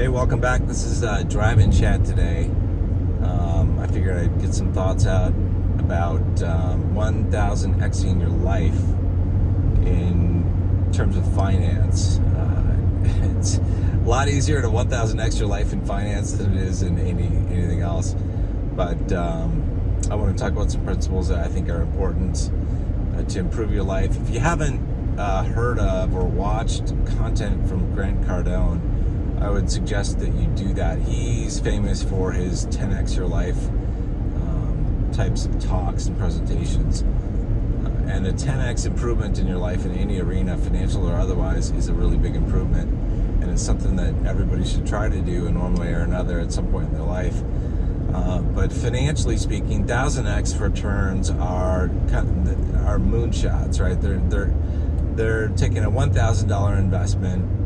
Hey, welcome back. This is Drive-In Chat today. I figured I'd get some thoughts out about 1000xing your life in terms of finance. It's a lot easier to 1000x your life in finance than it is in anything else. But I want to talk about some principles that I think are important to improve your life. If you haven't heard of or watched content from Grant Cardone, I would suggest that you do that. He's famous for his 10x your life types of talks and presentations. And a 10x improvement in your life in any arena, financial or otherwise, is a really big improvement. And it's something that everybody should try to do in one way or another at some point in their life. But financially speaking, 1000x returns are moonshots, right? They're taking a $1,000 investment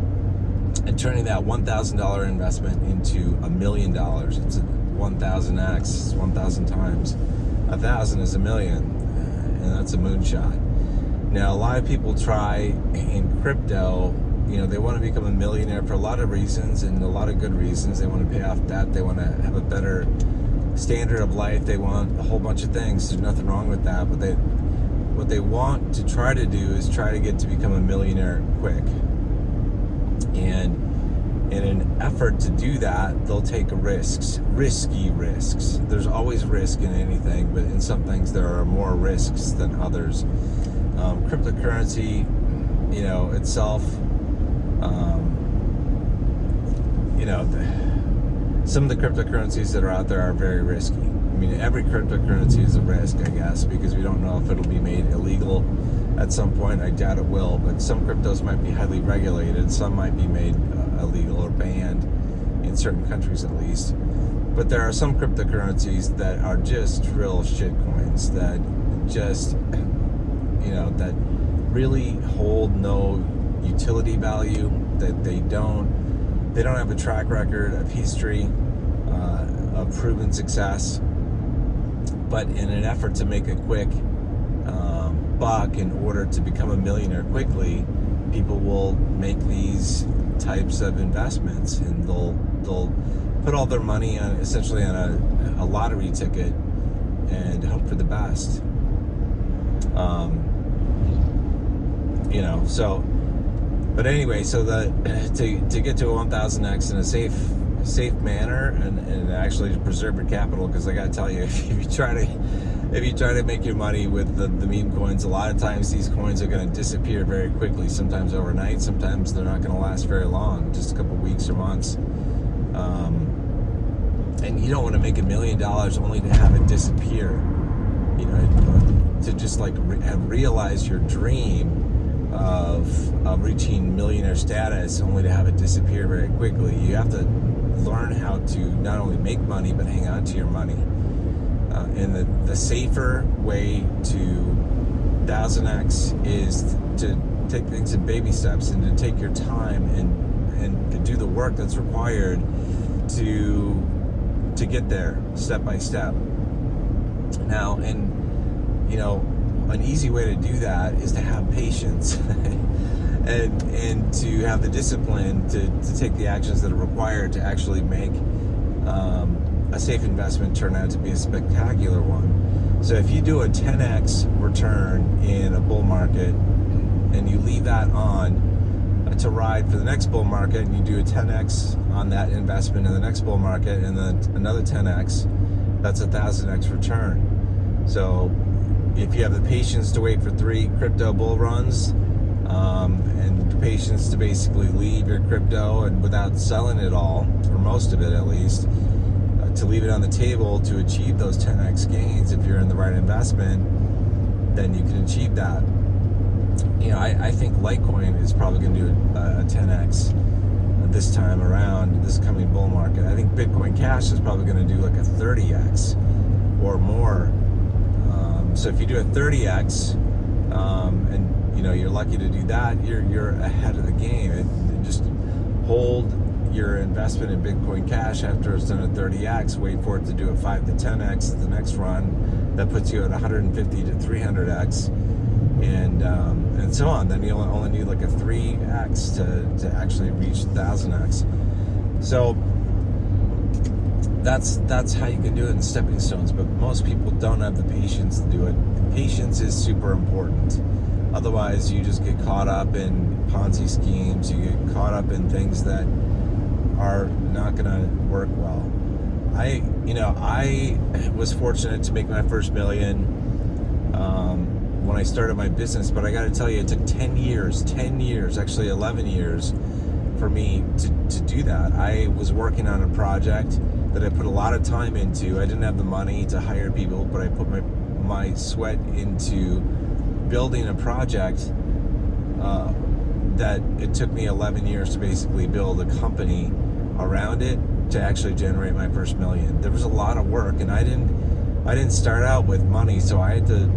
and turning that $1,000 investment into $1 million. It's a 1000x, it's 1,000 times. 1,000 is a million, and that's a moonshot. Now, a lot of people try in crypto, they want to become a millionaire for a lot of reasons, and a lot of good reasons. They want to pay off debt, they want to have a better standard of life, they want a whole bunch of things. There's nothing wrong with that, but what they want to try to do is try to get to become a millionaire quick. And in an effort to do that, they'll take risky risks. There's always risk in anything, but in some things there are more risks than others. Cryptocurrency, itself, some of the cryptocurrencies that are out there are very risky. I mean, every cryptocurrency is a risk, I guess, because we don't know if it'll be made illegal at some point. I doubt it will, but some cryptos might be highly regulated. Some might be made illegal or banned in certain countries at least. But there are some cryptocurrencies that are just real shit coins that just, that really hold no utility value, that they don't have a track record of history, of proven success. But in an effort to make a quick buck in order to become a millionaire quickly, people will make these types of investments, and they'll put all their money on essentially on a lottery ticket and hope for the best. But anyway, so to get to a 1000x in a safe manner and actually to preserve your capital, because I gotta tell you, if you try to make your money with the meme coins, a lot of times these coins are going to disappear very quickly, sometimes overnight, sometimes they're not going to last very long, just a couple weeks or months. And you don't want to make $1 million only to have it disappear, to just have realized your dream of reaching millionaire status only to have it disappear very quickly. You have to learn how to not only make money but hang on to your money. And the safer way to 1000x is to take things in baby steps and to take your time and to do the work that's required to get there step by step. Now, an easy way to do that is to have patience and to have the discipline to take the actions that are required to actually make a safe investment turn out to be a spectacular one. So if you do a 10x return in a bull market and you leave that on to ride for the next bull market, and you do a 10x on that investment in the next bull market and then another 10x, that's a 1000x return. So if you have the patience to wait for 3 crypto bull runs, and the patience to basically leave your crypto and without selling it all, or most of it at least, to leave it on the table to achieve those 10x gains, if you're in the right investment, then you can achieve that. I think Litecoin is probably going to do a 10x this time around, this coming bull market. I think Bitcoin Cash is probably going to do like a 30x or more. So if you do a 30x, and you're lucky to do that, you're ahead of the game. And just hold your investment in Bitcoin Cash after it's done a 30x, wait for it to do a 5 to 10x at the next run. That puts you at 150 to 300x, and so on. Then you'll only need like a 3x to actually reach 1000x. So that's how you can do it in stepping stones, but most people don't have the patience to do it. Patience is super important. Otherwise, you just get caught up in Ponzi schemes. You get caught up in things that are not going to work well. I was fortunate to make my first million when I started my business, but I got to tell you, it took 10 years, actually 11 years for me to do that. I was working on a project that I put a lot of time into. I didn't have the money to hire people, but I put my sweat into building a project that it took me 11 years to basically build a company around it to actually generate my first million. There was a lot of work, and I didn't start out with money, so I had to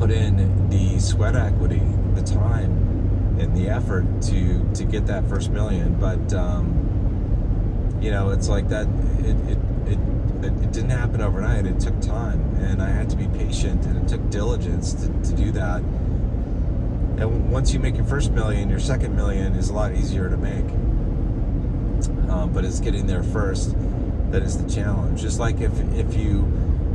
put in the sweat equity, the time, and the effort to get that first million. But it's like that. It didn't happen overnight. It took time, and I had to be patient, and it took diligence to do that. And once you make your first million, your second million is a lot easier to make. But it's getting there first that is the challenge. Just like if you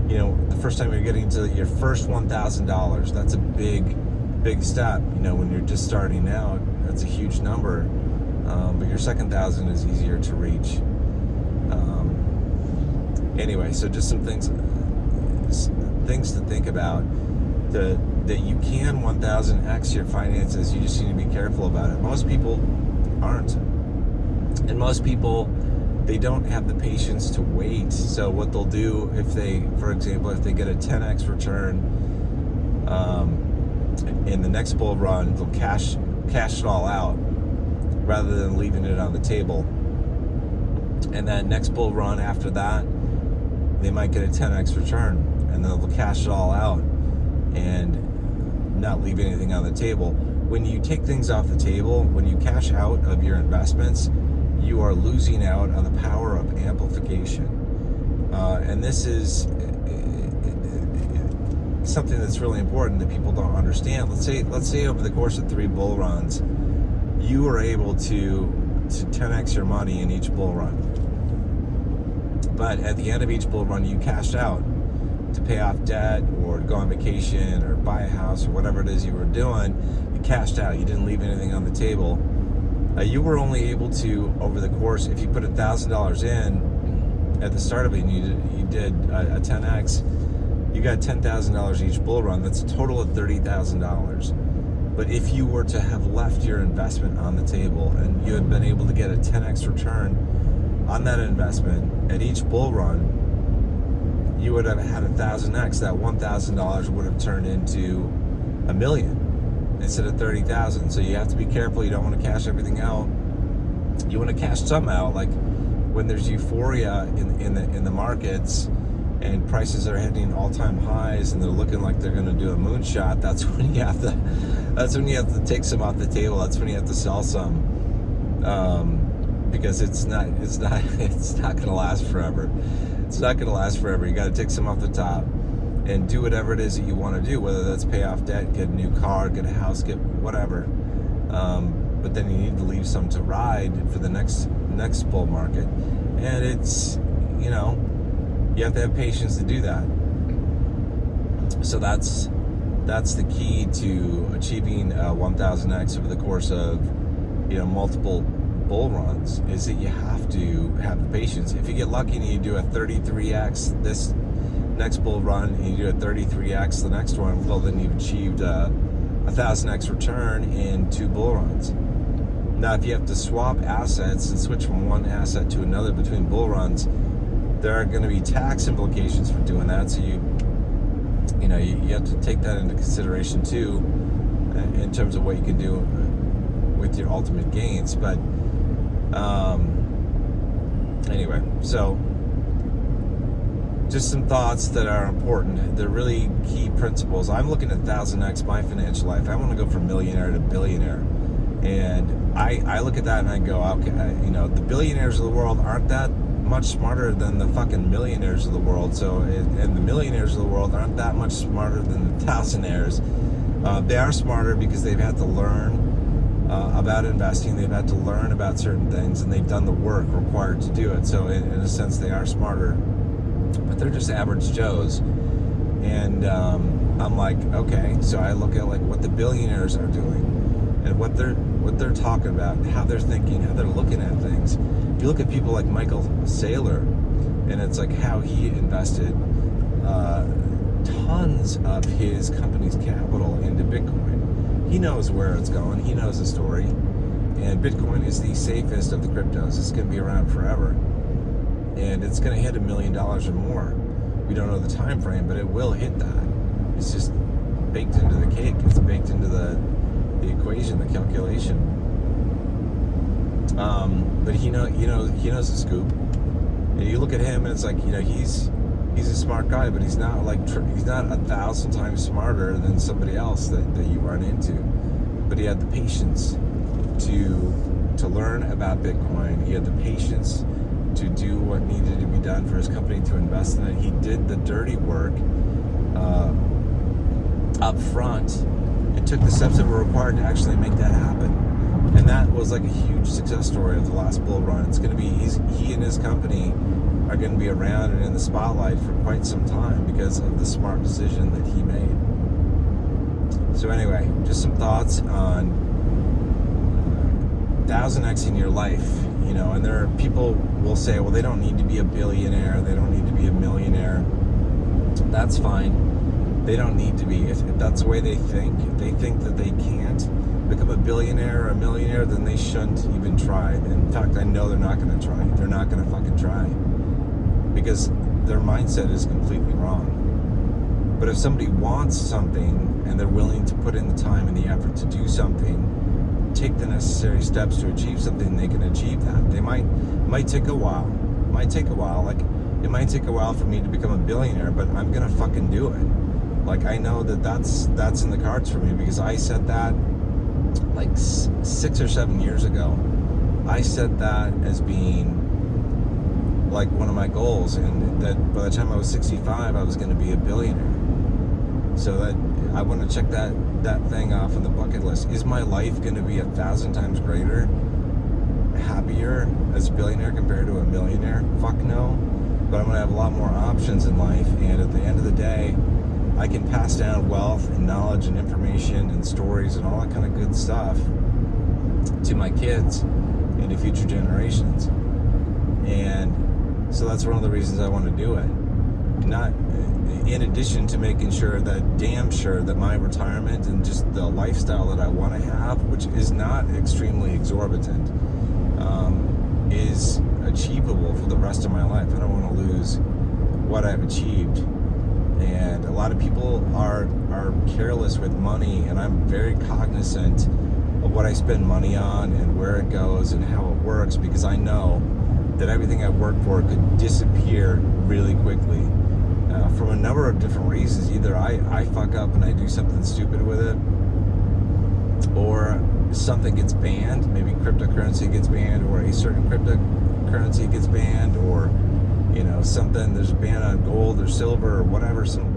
the first time you're getting to your first $1,000, that's a big step. When you're just starting out, that's a huge number. But your second 1,000 is easier to reach. Anyway, so just some things to think about. That you can 1,000x your finances. You just need to be careful about it. Most people aren't. And most people, they don't have the patience to wait. So what they'll do for example, if they get a 10x return in the next bull run, they'll cash it all out rather than leaving it on the table. And then next bull run after that, they might get a 10x return, and then they'll cash it all out and not leave anything on the table. When you take things off the table, when you cash out of your investments, you are losing out on the power of amplification. And this is something that's really important that people don't understand. Let's say over the course of 3 bull runs, you were able to 10x your money in each bull run. But at the end of each bull run, you cashed out to pay off debt or go on vacation or buy a house or whatever it is you were doing. You cashed out. You didn't leave anything on the table. You were only able to, over the course, if you put $1,000 in at the start of it and you did a 10x, you got $10,000 each bull run. That's a total of $30,000. But if you were to have left your investment on the table and you had been able to get a 10x return on that investment at each bull run, you would have had 1,000x. That $1,000 would have turned into $1 million instead of 30,000. So you have to be careful. You don't want to cash everything out. You want to cash some out. Like when there's euphoria in the markets and prices are hitting all-time highs and they're looking like they're going to do a moonshot, that's when you have to take some off the table. That's when you have to sell some, because it's not going to last forever. It's not going to last forever. You got to take some off the top and do whatever it is that you want to do, whether that's pay off debt, get a new car, get a house, get whatever. But then you need to leave some to ride for the next bull market. And it's, you have to have patience to do that. So that's the key to achieving 1,000x over the course of, multiple bull runs, is that you have to have the patience. If you get lucky and you do a 33x this next bull run and you do a 33x the next one, well, then you've achieved a 1,000x return in 2 bull runs. Now, if you have to swap assets and switch from one asset to another between bull runs, there are going to be tax implications for doing that. So you have to take that into consideration too, in terms of what you can do with your ultimate gains. But anyway, so just some thoughts that are important. They're really key principles. I'm looking at 1,000x my financial life. I want to go from millionaire to billionaire. And I look at that and I go, okay, the billionaires of the world aren't that much smarter than the fucking millionaires of the world. So, and the millionaires of the world aren't that much smarter than the thousandaires. They are smarter because they've had to learn about investing. They've had to learn about certain things, and they've done the work required to do it. So in a sense, they are smarter, but they're just average Joes. And I'm like, okay, so I look at like what the billionaires are doing and what they're talking about, how they're thinking, how they're looking at things. You look at people like Michael Saylor, and it's like how he invested tons of his company's capital into Bitcoin. He knows where it's going. He knows the story. And Bitcoin is the safest of the cryptos. It's going to be around forever. And it's going to hit $1 million or more. We don't know the time frame, but it will hit that. It's just baked into the cake. It's baked into the equation, the calculation. But he knows the scoop. And you look at him, and it's like, he's a smart guy, but he's not 1,000 times smarter than somebody else that you run into. But he had the patience to learn about Bitcoin. He had the patience to do what needed to be done for his company to invest in it. He did the dirty work up front and took the steps that were required to actually make that happen. And that was like a huge success story of the last bull run. It's going to be, he and his company are going to be around and in the spotlight for quite some time because of the smart decision that he made. So anyway, just some thoughts on 1000xing your life, and there are people will say, well, they don't need to be a billionaire, they don't need to be a millionaire. That's fine. They don't need to be. If that's the way they think, if they think that they can't become a billionaire or a millionaire, then they shouldn't even try. In fact, I know they're not going to try. They're not going to fucking try because their mindset is completely wrong. But if somebody wants something and they're willing to put in the time and the effort to do something, take the necessary steps to achieve something, they can achieve that. They might take a while. Like, it might take a while for me to become a billionaire, but I'm gonna fucking do it. Like, I know that's in the cards for me because I said that like 6 or 7 years ago. I set that as being like one of my goals, and that by the time I was 65, I was going to be a billionaire. So that I want to check that thing off on the bucket list. Is my life going to be 1,000 times greater, happier as a billionaire compared to a millionaire? Fuck no. But I'm going to have a lot more options in life, and at the end of the day, I can pass down wealth and knowledge and information and stories and all that kind of good stuff to my kids and to future generations. And so that's one of the reasons I want to do it. Not in addition to making sure that, damn sure that my retirement and just the lifestyle that I want to have, which is not extremely exorbitant, is achievable for the rest of my life. I don't want to lose what I've achieved. And a lot of people are careless with money, and I'm very cognizant of what I spend money on and where it goes and how it works, because I know that everything I work for could disappear really quickly from a number of different reasons. Either I fuck up and I do something stupid with it, or something gets banned, maybe cryptocurrency gets banned, or a certain cryptocurrency gets banned, or something, there's a ban on gold or silver or whatever, some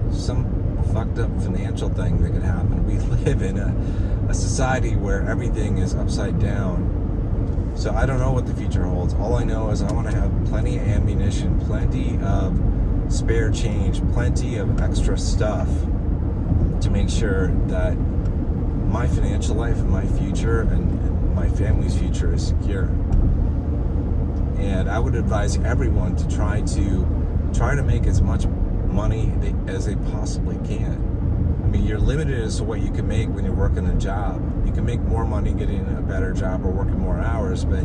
fucked up financial thing that could happen. We live in a society where everything is upside down. So I don't know what the future holds. All I know is I want to have plenty of ammunition, plenty of spare change, plenty of extra stuff to make sure that my financial life and my future and my family's future is secure. And I would advise everyone to try to make as much money as they possibly can. I mean, you're limited as to what you can make when you're working a job. You can make more money getting a better job or working more hours, but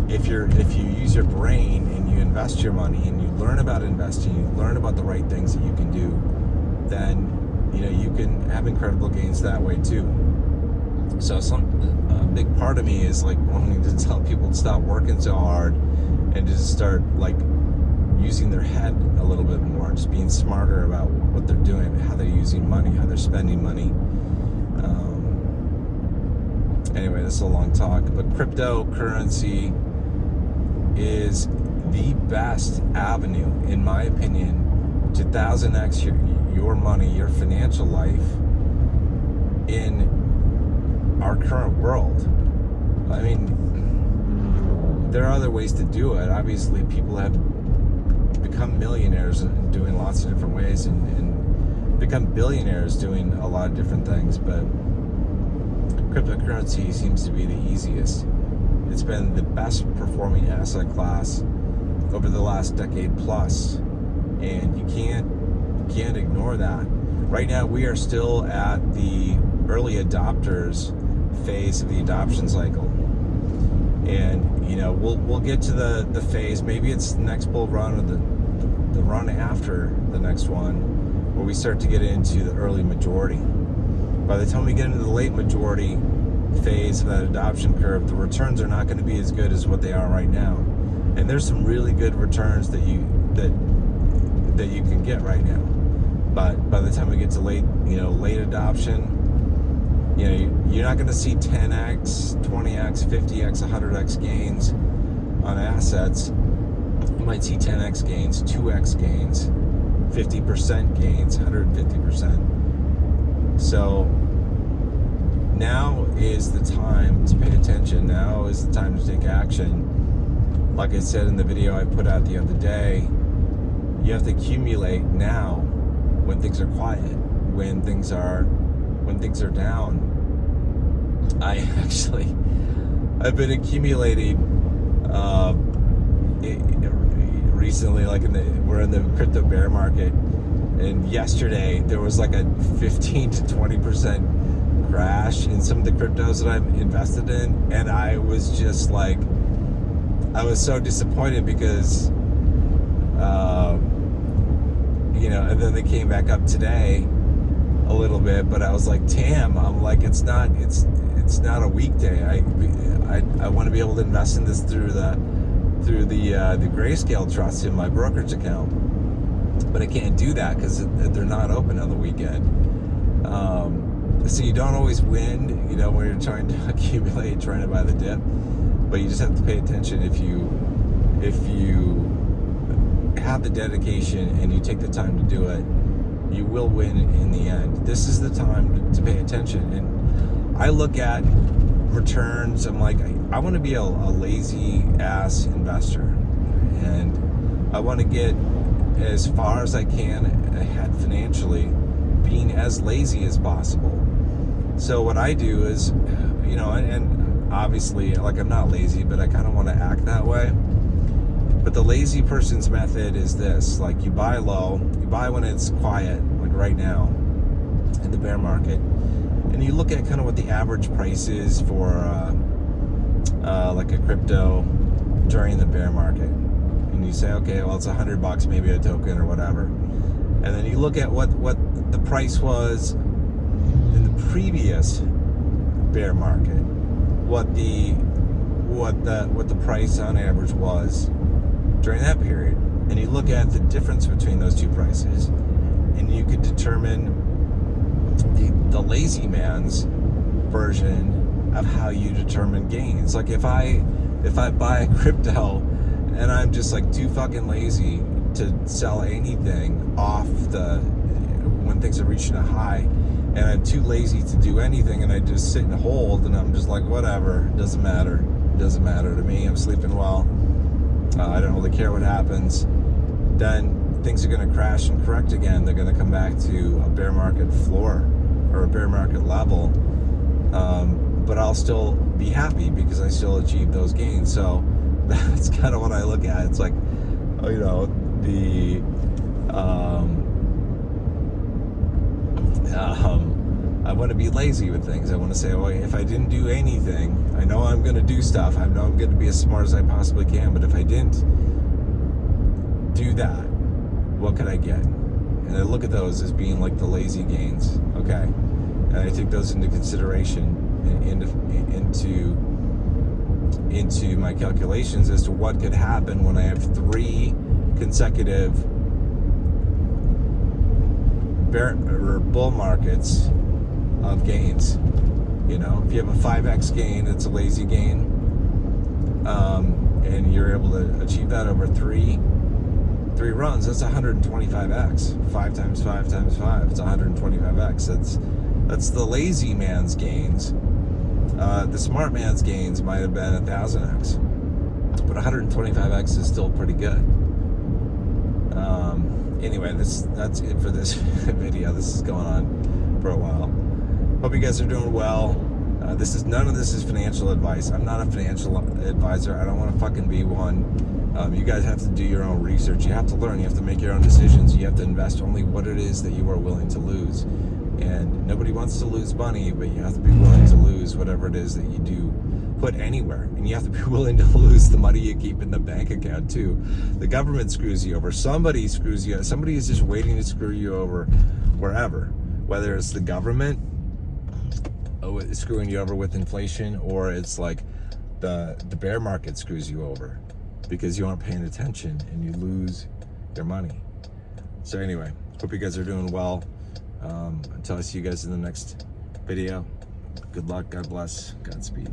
if you use your brain and you invest your money and you learn about investing, you learn about the right things that you can do, then you can have incredible gains that way too. So a big part of me is like wanting to tell people to stop working so hard and just start like using their head a little bit more, just being smarter about what they're doing, how they're using money, how they're spending money. Anyway, this is a long talk, but cryptocurrency is the best avenue, in my opinion, to 1000x your money, your financial life in our current world. I mean, there are other ways to do it. Obviously, people have become millionaires in doing lots of different ways, and become billionaires doing a lot of different things, but cryptocurrency seems to be the easiest. It's been the best performing asset class over the last decade plus, and you can't ignore that. Right now, we are still at the early adopters phase of the adoption cycle, and we'll get to the phase. Maybe it's the next bull run or the run after the next one, where we start to get into the early majority. By the time we get into the late majority phase of that adoption curve, the returns are not going to be as good as what they are right now. And there's some really good returns that you can get right now. But by the time we get to late adoption, you're not going to see 10x, 20x, 50x, 100x gains on assets. You might see 10x gains, 2x gains, 50% gains, 150%. So now is the time to pay attention. Now is the time to take action. Like I said in the video I put out the other day, you have to accumulate now when things are quiet, when things are down. I've been accumulating recently, like we're in the crypto bear market, and yesterday there was like a 15 to 20% crash in some of the cryptos that I'm invested in, and I was just like, I was so disappointed because and then they came back up today a little bit, but I was like, damn, I'm like, it's not a weekday. I want to be able to invest in this through the Grayscale Trust in my brokerage account, but I can't do that because they're not open on the weekend. So you don't always win, when you're trying to accumulate, trying to buy the dip, but you just have to pay attention. If you have the dedication and you take the time to do it, you will win in the end. This is the time to pay attention. And I look at returns, I'm like, I want to be a lazy ass investor, and I want to get as far as I can ahead financially, being as lazy as possible. So what I do is, and obviously, like, I'm not lazy, but I kind of want to act that way. But the lazy person's method is this: like, you buy low, you buy when it's quiet, like right now in the bear market, and you look at kind of what the average price is for like a crypto during the bear market, and you say, okay, well, it's $100 maybe a token or whatever, and then you look at what the price was in the previous bear market, what the price on average was during that period, and you look at the difference between those two prices, and you could determine the lazy man's version of how you determine gains. Like, if I buy a crypto and I'm just like too fucking lazy to sell anything off when things are reaching a high, and I'm too lazy to do anything, and I just sit and hold, and I'm just like, whatever, doesn't matter to me, I'm sleeping well, I don't really care what happens, then things are going to crash and correct again. They're going to come back to a bear market floor or a bear market level, but I'll still be happy because I still achieved those gains. So that's kind of what I look at. It's like, I want to be lazy with things. I want to say, well, if I didn't do anything, I know I'm going to do stuff. I know I'm going to be as smart as I possibly can. But if I didn't do that, what could I get? And I look at those as being like the lazy gains, okay? And I take those into consideration into my calculations as to what could happen when I have 3 consecutive bear or bull markets of gains. If you have a 5x gain, it's a lazy gain, and you're able to achieve that over three runs. That's 125x. 5 times 5 times 5. It's 125x. That's the lazy man's gains. The smart man's gains might have been 1,000x, but 125x is still pretty good. Anyway, that's it for this video. This is going on for a while. Hope you guys are doing well. None of this is financial advice. I'm not a financial advisor. I don't want to fucking be one. You guys have to do your own research. You have to learn. You have to make your own decisions. You have to invest only what it is that you are willing to lose. And nobody wants to lose money, but you have to be willing to lose whatever it is that you do put anywhere. And you have to be willing to lose the money you keep in the bank account too. The government screws you over. Somebody screws you. Somebody is just waiting to screw you over wherever. Whether it's the government screwing you over with inflation, or it's like the bear market screws you over because you aren't paying attention and you lose your money. So anyway, hope you guys are doing well. Until I see you guys in the next video, good luck, God bless, Godspeed.